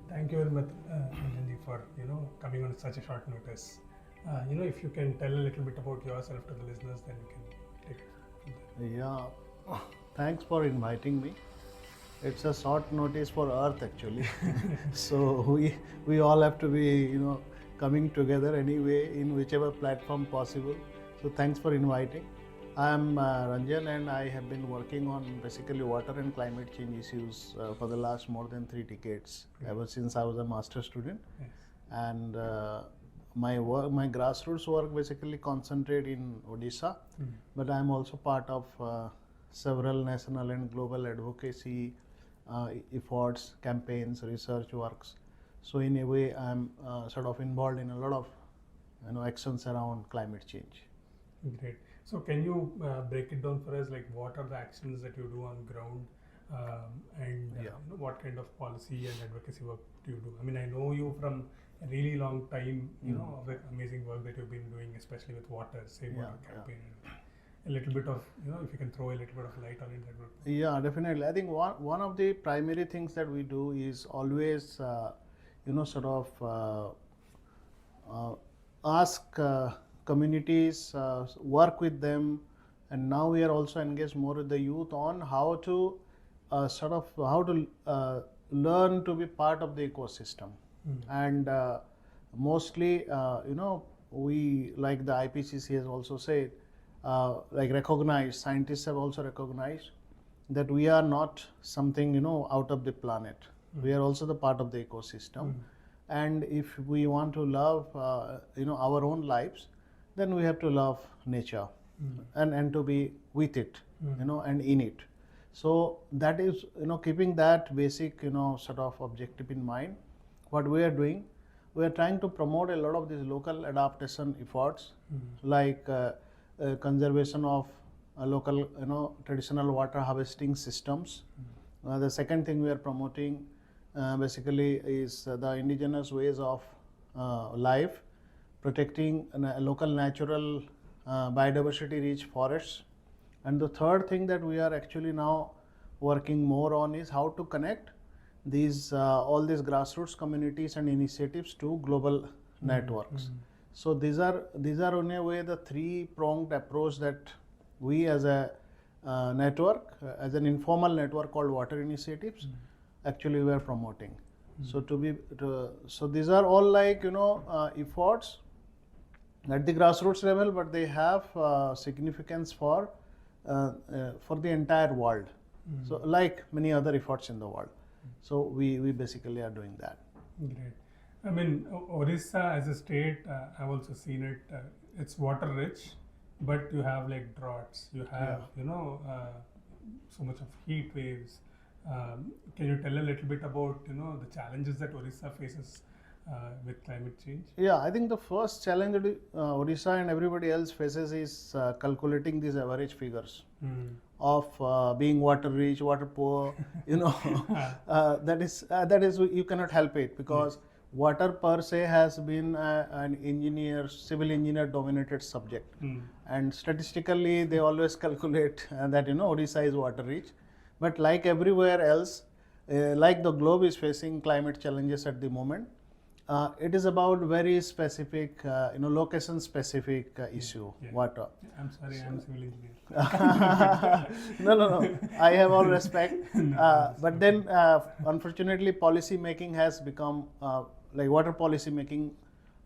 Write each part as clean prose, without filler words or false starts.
Thank you very much, Ranjan, for coming on such a short notice. If you can tell a little bit about yourself to the listeners, then we can take it from there. Yeah, thanks for inviting me. It's a short notice for Earth actually. So we all have to be coming together anyway in whichever platform possible. So thanks for inviting. I am Ranjan and I have been working on basically water and climate change issues for the last more than 3 decades, ever since I was a master student. Yes. And my grassroots work basically concentrate in Odisha, but I am also part of several national and global advocacy efforts, campaigns, research works. So in a way, I am sort of involved in a lot of actions around climate change. Great. So can you break it down for us? Like, what are the actions that you do on ground, and what kind of policy and advocacy work do you do? I mean, I know you from a really long time. Of the amazing work that you've been doing, especially with water, Save Water campaign. A little bit of if you can throw a little bit of light on it, that would. Yeah, definitely. I think one of the primary things that we do is always sort of ask communities, work with them, and now we are also engaged more with the youth on how to learn to be part of the ecosystem. And mostly we, like the IPCC has also said, scientists have also recognized that we are not something out of the planet. We are also the part of the ecosystem. And if we want to love our own lives, then we have to love nature and to be with it, and in it. So that is keeping that basic sort of objective in mind. What we are doing, we are trying to promote a lot of these local adaptation efforts, like conservation of local traditional water harvesting systems. The second thing we are promoting basically is the indigenous ways of life, protecting local natural biodiversity rich forests. And the third thing that we are actually now working more on is how to connect these all these grassroots communities and initiatives to global networks. So these are in a way the three-pronged approach that we as a network, as an informal network called Water Initiatives, actually we are promoting. So so these are all like efforts at the grassroots level, but they have significance for the entire world. So like many other efforts in the world. So we basically are doing that. Great. I mean, Orissa as a state, I've also seen it. It's water rich, but you have like droughts. You have so much of heat waves. Can you tell a little bit about the challenges that Orissa faces with climate change? Yeah, I think the first challenge that Odisha and everybody else faces is calculating these average figures of being water rich, water poor. That is you cannot help it, because water per se has been an civil engineer dominated subject, and statistically they always calculate that Odisha is water rich, but like everywhere else, like the globe is facing climate challenges at the moment. It is about very specific, location specific issue, water. I'm sorry, I'm civil engineer. No. I have all respect. But then, unfortunately, policy making has become like water policy making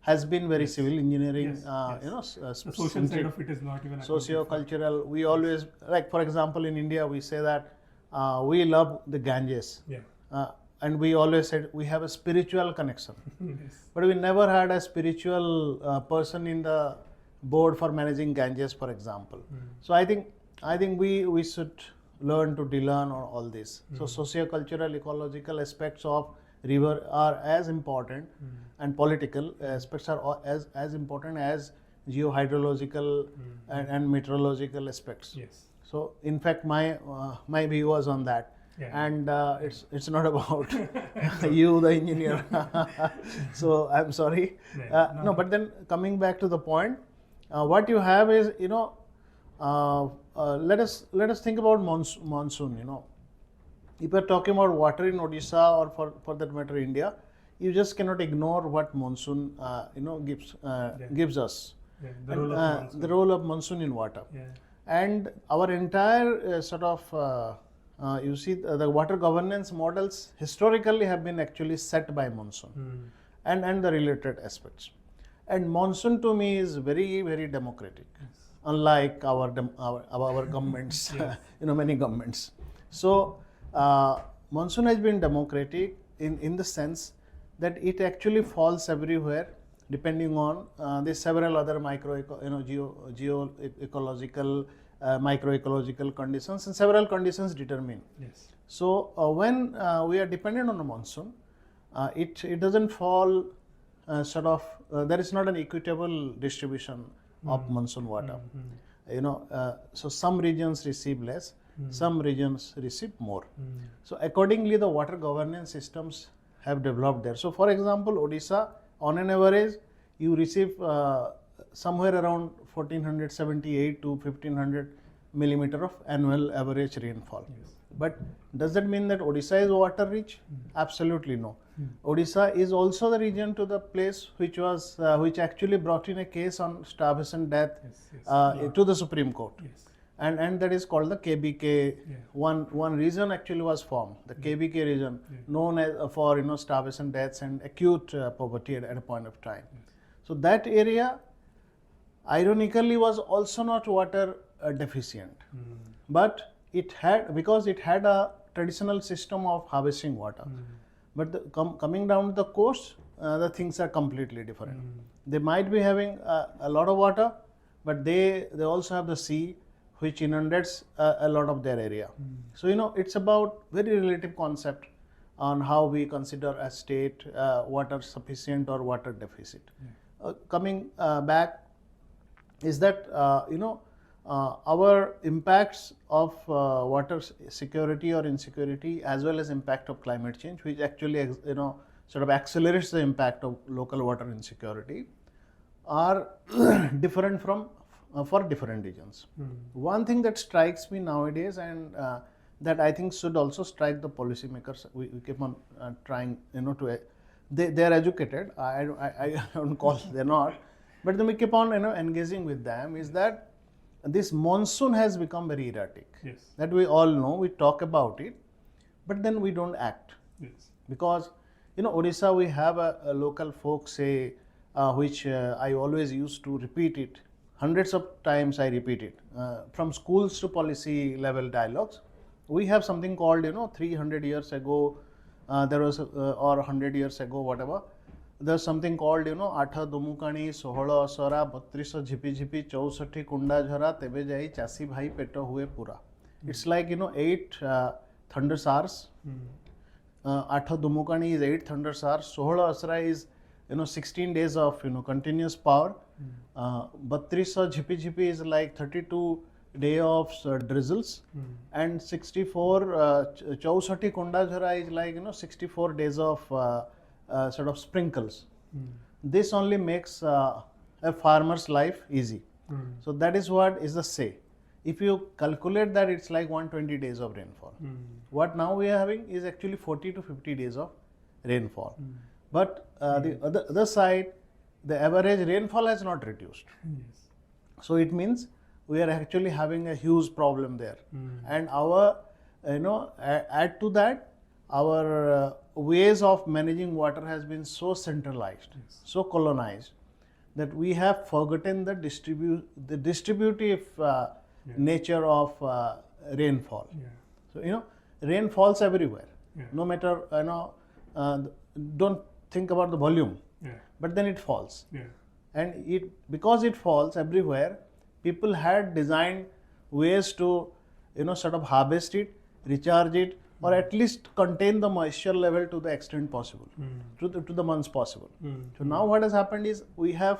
has been very civil engineering. The social side of it is not even socio-cultural. We always, like for example, in India, we say that we love the Ganges. And we always said we have a spiritual connection. But we never had a spiritual person in the board for managing Ganges, for example. So I think we should learn to de-learn all this. So socio-cultural, ecological aspects of river are as important, and political aspects are as important as geohydrological and meteorological aspects. So in fact, my view was on that. And it's not about you, the engineer. So I'm sorry. No, but then coming back to the point, what you have is let us think about monsoon. If we're talking about water in Odisha, or for that matter India, you just cannot ignore what monsoon gives us. Yeah, the And, role of monsoon. the role of monsoon in water. Yeah. And our entire you see the water governance models historically have been actually set by monsoon and the related aspects. And monsoon to me is very, very democratic, unlike our governments, Yes. many governments. So monsoon has been democratic in the sense that it actually falls everywhere depending on the several other geo ecological microecological conditions, and several conditions determine. Yes. So when we are dependent on the monsoon, it doesn't fall there is not an equitable distribution of monsoon water. So some regions receive less, some regions receive more. So accordingly, the water governance systems have developed there. So for example, Odisha, on an average, you receive somewhere around 1478 to 1500 millimeter of annual average rainfall. Yes. But does that mean that Odisha is water rich? Absolutely no. Odisha is also the region to the place which was which actually brought in a case on starvation death to the Supreme Court. Yes. And that is called the KBK. Yeah. One region actually was formed, the KBK region, known as for starvation deaths and acute poverty at a point of time. So that area, ironically, was also not water deficient, but it had, because it had a traditional system of harvesting water. But coming down to the coast, the things are completely different. They might be having a lot of water, but they also have the sea, which inundates a lot of their area. So it's about very relative concept on how we consider a state water sufficient or water deficit. Coming back is that our impacts of water security or insecurity, as well as impact of climate change, which actually sort of accelerates the impact of local water insecurity, are different from for different regions. One thing that strikes me nowadays, and that I think should also strike the policymakers, we keep on trying to they are educated. I don't call they're not, but then we keep on engaging with them, is that this monsoon has become very erratic. Yes. That we all know. We talk about it, but then we don't act. Yes. Because Odisha, we have a local folk say, which I always used to repeat it. Hundreds of times I repeat it. From schools to policy level dialogues, we have something called 300 years ago, there was or 100 years ago, whatever. There's something called आठ दुमुकाणी 16 असरा 32 झिपी झिपी 64 कुंडा झरा तेबे जाई चासी भाई पेट हुए पूरा. It's like 8 thunder stars. 8 दुमुकाणी is 8 thunder stars. 16 asra is 16 days of continuous power. 32 झिपी झिपी is like 32 day of drizzles, and 64 kunda jhara is like 64 days of sort of sprinkles. This only makes a farmer's life easy. So that is what is the say. If you calculate that, it's like 120 days of rainfall. What now we are having is actually 40 to 50 days of rainfall. But the other side, the average rainfall has not reduced. Yes. So it means we are actually having a huge problem there. And our, add to that, our ways of managing water has been so centralized, so colonized, that we have forgotten the distributive nature of rainfall. So rain falls everywhere. No matter don't think about the volume, but then it falls. And because it falls everywhere, people had designed ways to sort of harvest it, recharge it, or at least contain the moisture level to the extent possible, to the months possible. So now what has happened is we have,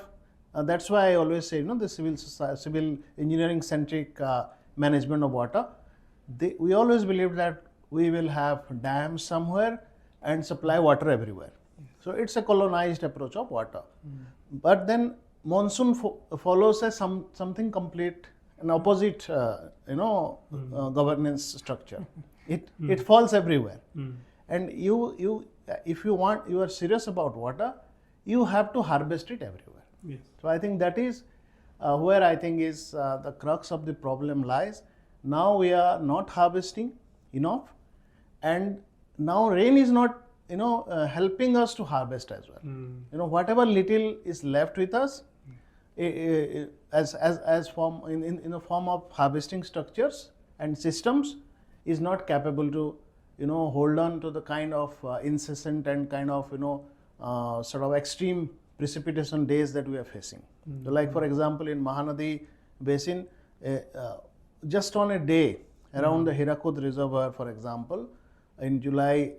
that's why I always say, the civil engineering centric management of water. We always believe that we will have dams somewhere and supply water everywhere. So it's a colonized approach of water. But then monsoon follows as something complete, an opposite, governance structure. It falls everywhere, and you if you are serious about water, you have to harvest it everywhere. Yes. So I think that is where I think is the crux of the problem lies. Now we are not harvesting enough, and now rain is not helping us to harvest as well. Whatever little is left with us, as form in the form of harvesting structures and systems, is not capable to hold on to the kind of incessant and kind of sort of extreme precipitation days that we are facing. So like for example, in Mahanadi basin, just on a day around the Hirakud reservoir, for example, in July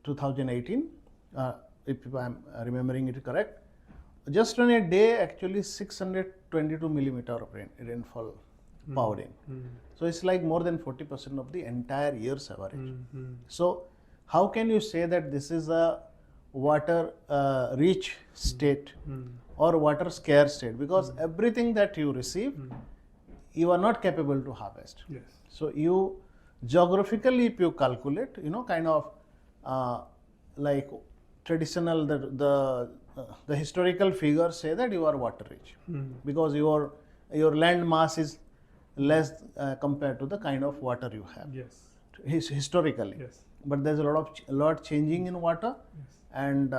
2018, if I'm remembering it correct, just on a day actually 622 millimeter of rainfall poured in. So it's like more than 40% of the entire year's average. So how can you say that this is a water rich state or water scarce state? Because everything that you receive, you are not capable to harvest. Yes. So you geographically, if you calculate, kind of like traditional, the historical figures say that you are water rich because your land mass is less compared to the kind of water you have. Yes. Historically. Yes. But there's a lot changing in water, and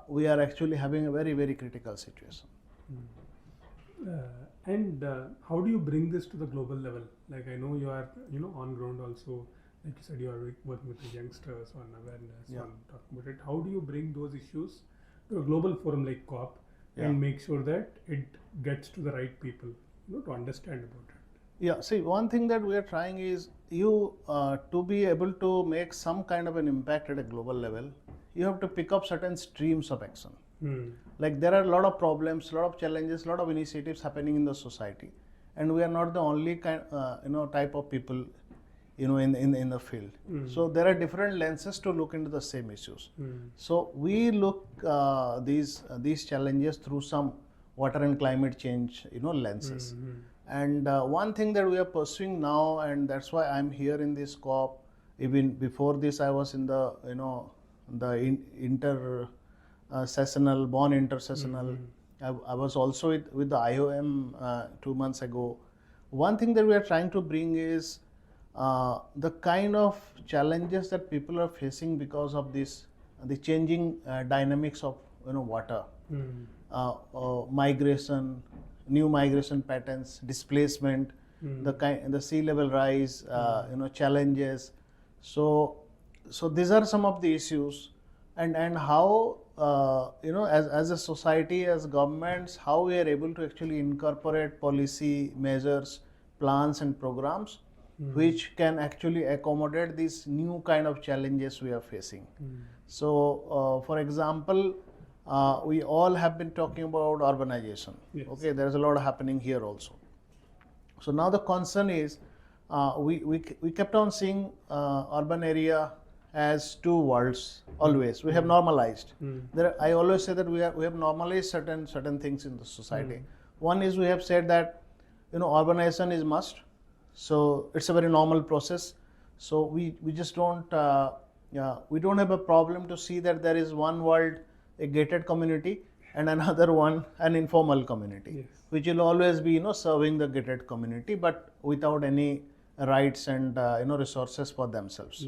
we are actually having a very, very critical situation. And how do you bring this to the global level? Like I know you are, on ground also. Like you said, you are working with the youngsters on awareness, on talking about it. How do you bring those issues to a global forum like COP and make sure that it gets to the right people, to understand about it? Yeah, see, one thing that we are trying is to be able to make some kind of an impact at a global level, you have to pick up certain streams of action. Like there are a lot of problems, a lot of challenges, a lot of initiatives happening in the society, and we are not the only type of people in the field. So there are different lenses to look into the same issues. So we look these challenges through some water and climate change lenses. And one thing that we are pursuing now, and that's why I'm here in this COP. Even before this, I was in the intersessional, Bonn intersessional. I was also with the IOM 2 months ago. One thing that we are trying to bring is the kind of challenges that people are facing because of the changing dynamics of water, migration, new migration patterns, displacement, the sea level rise, challenges. So these are some of the issues, and how as a society, as governments, how we are able to actually incorporate policy measures, plans, and programs which can actually accommodate these new kind of challenges we are facing. So, for example, we all have been talking about urbanization. Yes. Okay, there is a lot happening here also. So now the concern is we kept on seeing urban area as two worlds always. We have normalized. I always say that we have normalized certain things in the society. One is we have said that urbanization is must. So it's a very normal process. So we just don't we don't have a problem to see that there is one world, a gated community, and another one, an informal community, which will always be serving the gated community, but without any rights and resources for themselves.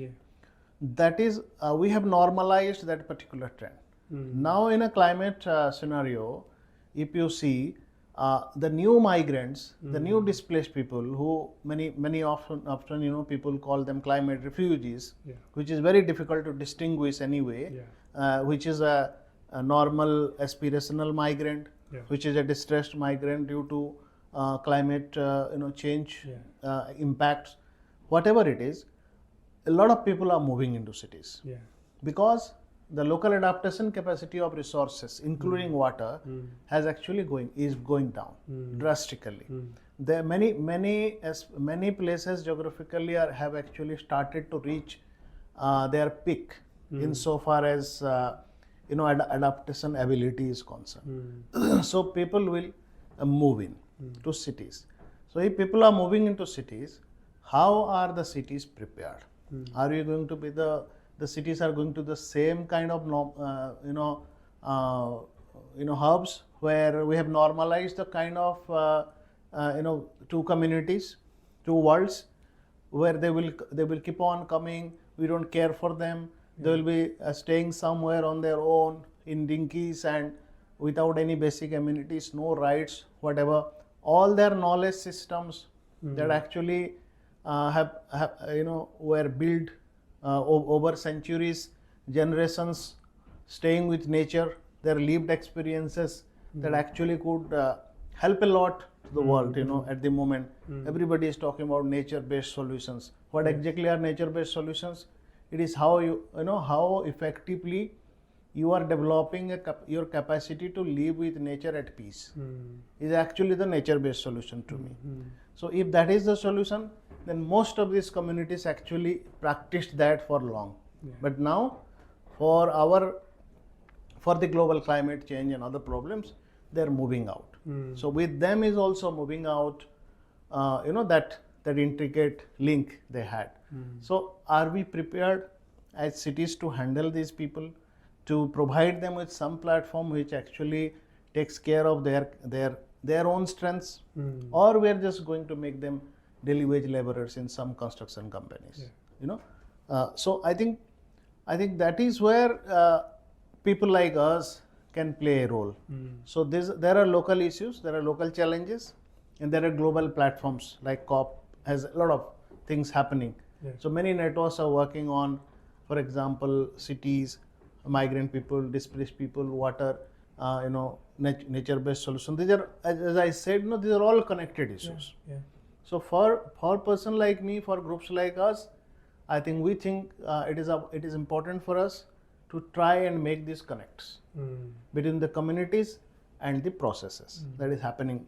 That is, we have normalized that particular trend. Now in a climate scenario, if you see the new migrants, the new displaced people, who many often people call them climate refugees, which is very difficult to distinguish anyway, which is a normal aspirational migrant, which is a distressed migrant due to climate change impacts, whatever it is. A lot of people are moving into cities because the local adaptation capacity of resources, including water, has actually going down drastically. There are many places geographically have actually started to reach their peak insofar as adaptation ability is concerned. So people will move in to cities. So if people are moving into cities, how are the cities prepared? Are you going to be the the cities are going to the same kind of hubs where we have normalized the kind of two communities, two worlds, where they will keep on coming. We don't care for them. They will be staying somewhere on their own in dinkies and without any basic amenities, no rights, whatever. All their knowledge systems that actually were built over centuries, generations, staying with nature, their lived experiences that actually could help a lot to the world. At the moment, everybody is talking about nature-based solutions. What exactly are nature-based solutions? It is how how effectively you are developing your capacity to live with nature at peace. Is actually the nature-based solution to me. So if that is the solution, then most of these communities actually practiced that for long. But now, for the global climate change and other problems, they're moving out. So with them is also moving out, that intricate link they had. So are we prepared as cities to handle these people, to provide them with some platform which actually takes care of their own strengths, or we are just going to make them daily wage laborers in some construction companies? So I think that is where people like us can play a role. So there are local issues, there are local challenges, and there are global platforms like COP has a lot of things happening. So many networks are working on, for example, cities, migrant people, displaced people, water, nature-based solutions. These are, as I said, these are all connected issues. So for a person like me, for groups like us, I think we think it is important for us to try and make these connects between the communities and the processes that is happening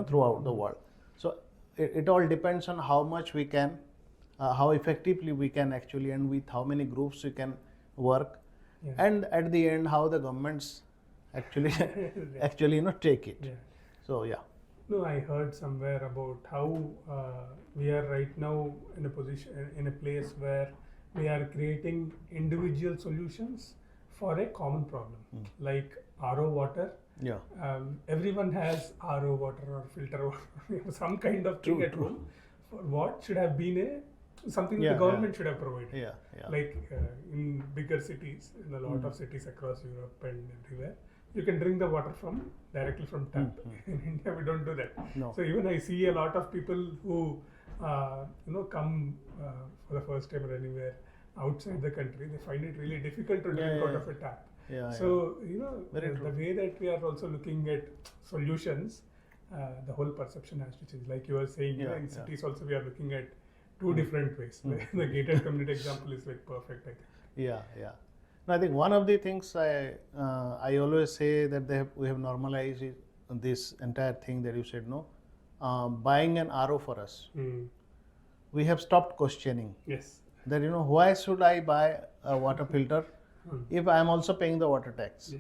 throughout the world. So it all depends on how much we can, how effectively we can actually, and with how many groups we can work, and at the end how the governments actually take it. So No, I heard somewhere about how we are right now in a place where we are creating individual solutions for a common problem, like RO water. Everyone has RO water or filter water, some kind of thing at home. For what should have been something the government should have provided. Like in bigger cities, in a lot of cities across Europe and everywhere, you can drink the water directly from tap. In India, we don't do that. So even I see a lot of people who come for the first time or anywhere outside the country, they find it really difficult to drink out of a tap. So the way that we are also looking at solutions, the whole perception has to change. Like you were saying, in cities also we are looking at two different ways. The gated community example is like perfect, I think. I think one of the things I always say that we have normalized this entire thing that you said, buying an RO for us. We have stopped questioning. That why should I buy a water filter if I am also paying the water tax?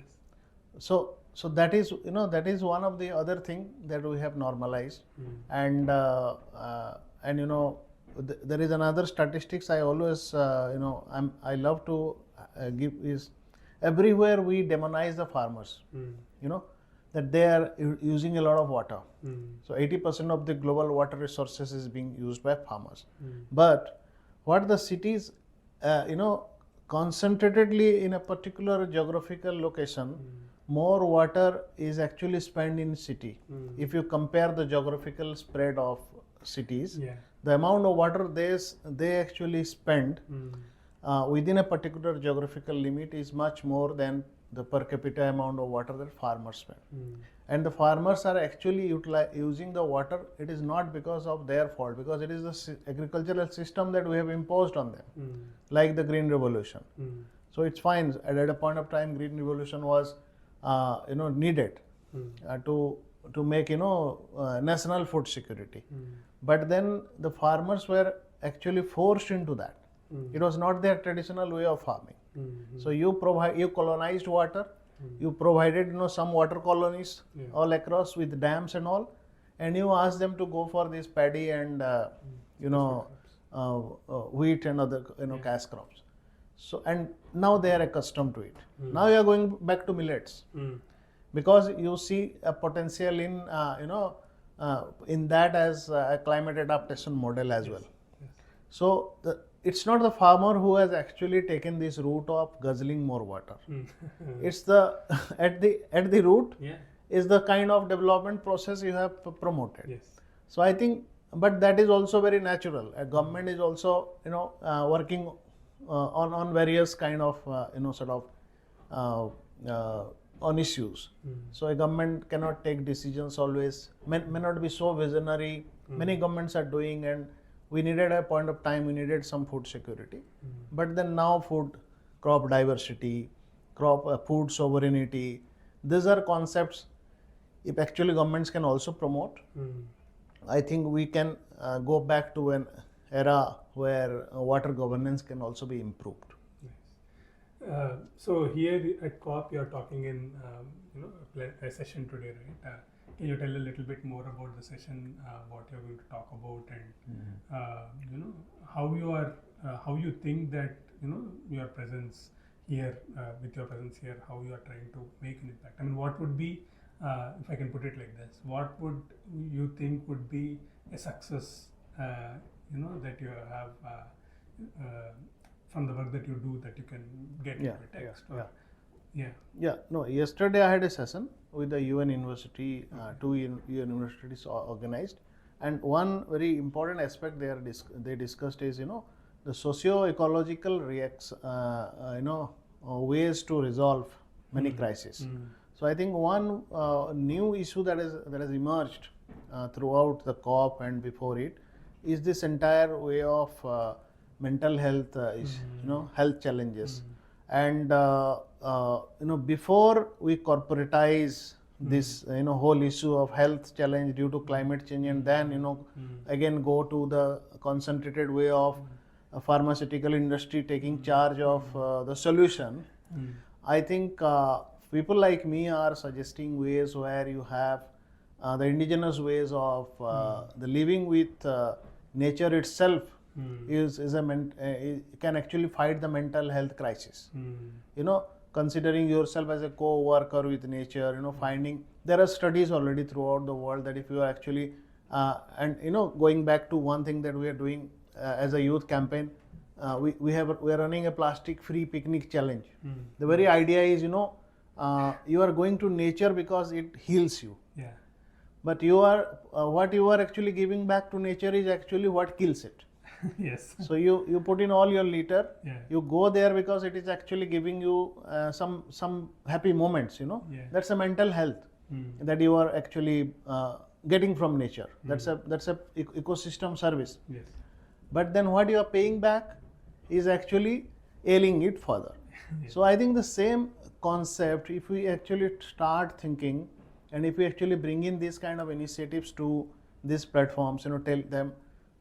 So that is one of the other thing that we have normalized, and there is another statistics I always I love to give is everywhere we demonize the farmers. That they are using a lot of water. So 80% of the global water resources is being used by farmers. But what the cities, concentratedly in a particular geographical location, more water is actually spent in city. If you compare the geographical spread of cities, the amount of water they actually spend within a particular geographical limit is much more than the per capita amount of water that farmers spend. And the farmers are actually using the water. It is not because of their fault, because it is the agricultural system that we have imposed on them, like the Green Revolution. So it's fine. At a point of time, Green Revolution was needed to make national food security. But then the farmers were actually forced into that. It was not their traditional way of farming. So you colonized water. You provided some water colonies all across with dams and all, and you asked them to go for this paddy and wheat and other cash crops. So and now they are accustomed to it. Now you are going back to millets Mm. because you see a potential in in that as a climate adaptation model as well. Yes. So it's not the farmer who has actually taken this route of guzzling more water. Mm. It's the at the root Yeah. is the kind of development process you have promoted. Yes. So I think, but that is also very natural. A government is also working on various kind of sort of on issues. So a government cannot take decisions always, may not be so visionary. Many governments are doing, and we needed at a point of time, we needed some food security. But then now food, crop diversity, food sovereignty, these are concepts if actually governments can also promote. I think we can go back to an era where water governance can also be improved. So here at COP, you're talking in a session today, right? Can you tell a little bit more about the session, what you're going to talk about, and how you think that your presence here, with your presence here, how you are trying to make an impact? I mean, what would be, if I can put it like this, what would you think would be a success, that you have from the work that you do, that you can get into a text? No, yesterday I had a session with the UN university, two UN universities organized, and one very important aspect they discussed is the socio-ecological ways to resolve many crises. So I think one new issue that has emerged throughout the COP and before it is this entire way of mental health health challenges. And before we corporatize this whole issue of health challenge due to climate change, and then again go to the concentrated way of pharmaceutical industry taking charge of the solution, I think people like me are suggesting ways where you have the indigenous ways of the living with nature itself can actually fight the mental health crisis. Considering yourself as a co-worker with nature, finding there are studies already throughout the world that if you are actually and going back to one thing that we are doing as a youth campaign, we are running a plastic free picnic challenge. The very idea is you are going to nature because it heals you. Yeah. But you are what you are actually giving back to nature is actually what kills it. Yes. So you put in all your litter. Yeah. You go there because it is actually giving you some happy moments. Yeah. That's a mental health that you are actually getting from nature. That's a ecosystem service. Yes. But then what you are paying back is actually ailing it further. Yes. So I think the same concept, if we actually start thinking, and if we actually bring in these kind of initiatives to these platforms, tell them,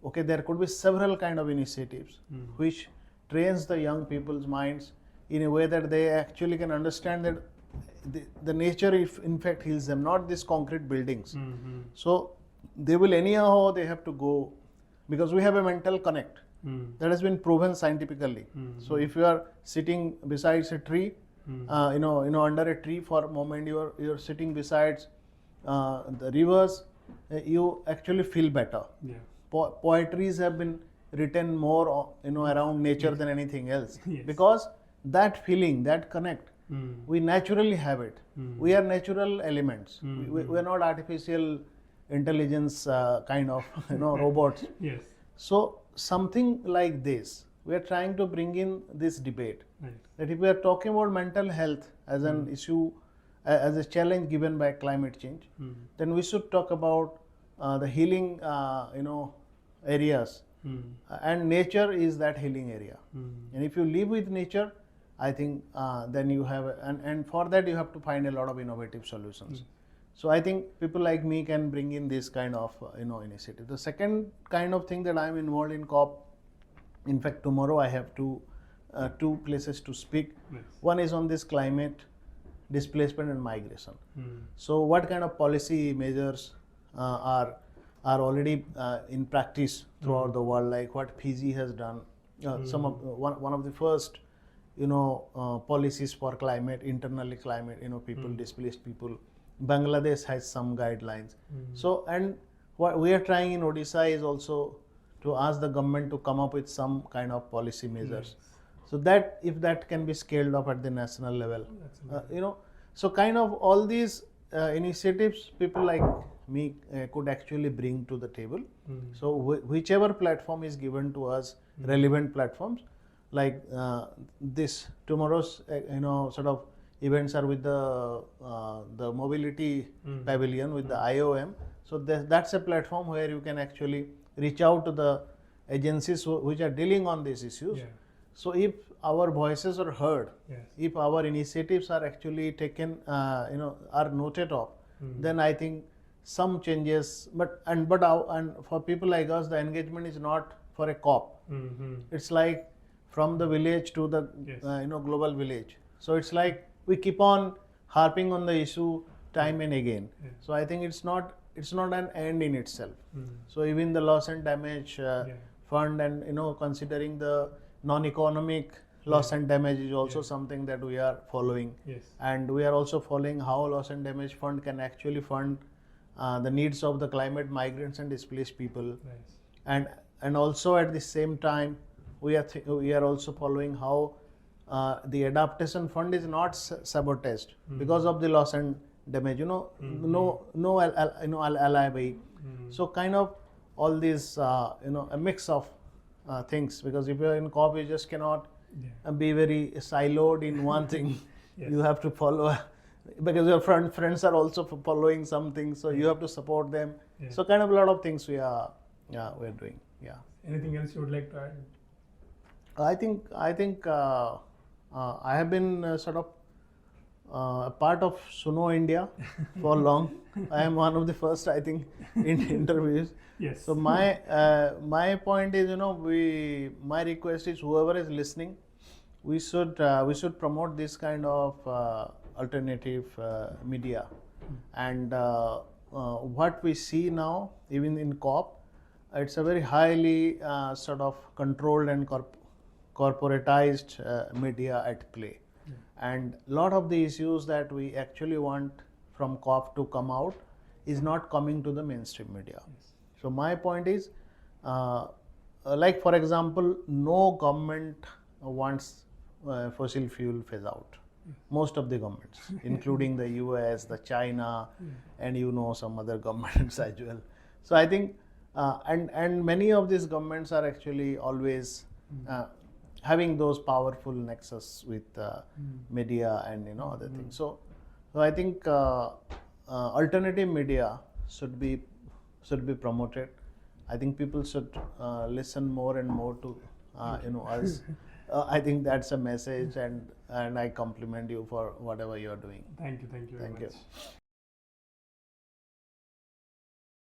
okay, there could be several kind of initiatives which trains the young people's minds in a way that they actually can understand that the nature in fact heals them, not these concrete buildings. So they will anyhow, they have to go, because we have a mental connect that has been proven scientifically. So if you are sitting besides a tree, under a tree for a moment, you're sitting besides the rivers, you actually feel better. Yeah. Poetries have been written more around nature than anything else. Yes. Because that feeling, that connect, we naturally have it. We are natural elements. We are not artificial intelligence kind of robots. Yes. So something like this, we are trying to bring in this debate. Right. That if we are talking about mental health as an issue, as a challenge given by climate change, then we should talk about the healing areas, and nature is that healing area. And if you live with nature, I think then you have and for that you have to find a lot of innovative solutions. So I think people like me can bring in this kind of initiative. The second kind of thing that I am involved in COP, in fact tomorrow I have two places to speak. Yes. One is on this climate, displacement and migration. So what kind of policy measures are already in practice throughout the world, like what Fiji has done. One of the first policies for climate, internally climate, people, displaced people. Bangladesh has some guidelines. So, and what we are trying in Odisha is also to ask the government to come up with some kind of policy measures. So that if that can be scaled up at the national level, so kind of all these initiatives people like me could actually bring to the table. So whichever platform is given to us, relevant platforms, like this tomorrow's sort of events are with the mobility pavilion with the IOM. So that's a platform where you can actually reach out to the agencies which are dealing on these issues. So if our voices are heard, if our initiatives are actually taken, are noted of, then I think some changes. But for people like us, the engagement is not for a COP. It's like from the village to the global village. So it's like we keep on harping on the issue time and again. So I think it's not an end in itself. So even the loss and damage fund, and considering the non-economic loss and damage is also something that we are following. And we are also following how loss and damage fund can actually fund the needs of the climate migrants and displaced people. And also at the same time we are also following how the adaptation fund is not sabotaged because of the loss and damage. No alibi. So kind of all these a mix of things, because if you're in COP you just cannot be very siloed in one thing. You have to follow because your friends are also following something, so you have to support them. So kind of a lot of things we're doing. Anything else you would like to add? I think I have been sort of a part of Suno India for long. I am one of the first, I think, in interviews. So my point is, my request is whoever is listening, we should promote this kind of alternative media. And what we see now, even in COP, it's a very highly sort of controlled and corporatized media at play. And a lot of the issues that we actually want from COP to come out is not coming to the mainstream media. So my point is, like for example, no government wants fossil fuel phase out. Most of the governments, including the US, the China, and some other governments as well. So I think, and many of these governments are actually always having those powerful nexus with media and other things. So I think alternative media should be promoted. I think people should listen more and more to us. I think that's a message, and I compliment you for whatever you are doing. Thank you very much. You.